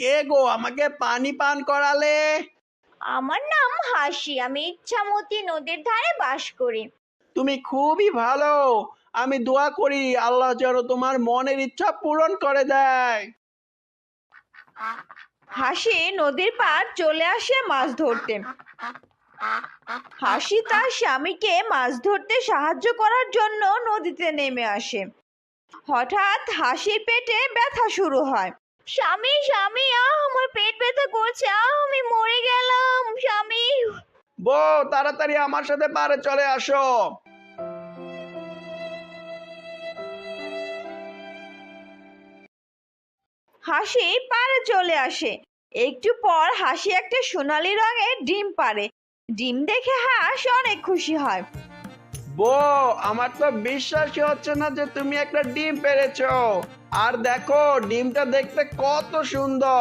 কে গো, আমাকে পানি পান করালে? আমার নাম হাসি, আমি ইচ্ছামতি নদীর ধারে বাস করি। তুমি খুবই ভালো। আমি দোয়া করি আল্লাহ যেন তোমার মনের ইচ্ছা পূরণ করে দেয়। হাসি নদীর পাড় চলে আসে মাছ ধরতে। হাসি তার স্বামীকে মাছ ধরতে সাহায্য করার জন্য নদীতে নেমে আসে। হঠাৎ হাসির পেটে ব্যথা শুরু হয়। স্বামী, স্বামী, আমার পেট ব্যথা করছে, আমি মরে গেলাম স্বামী। বউ, তাড়াতাড়ি আমার সাথে পাড়ে চলে আসো। হাসি পাড়ে চলে আসে। একটু পর হাসি একটা সোনালী রঙের ডিম পাড়ে। ডিম দেখে হাঁস অনেক খুশি হয়। বউ, আমার তো বিশ্বাসই হচ্ছে না যে তুমি একটা ডিম পেড়েছো। আর দেখো, ডিমটা দেখতে কত সুন্দর।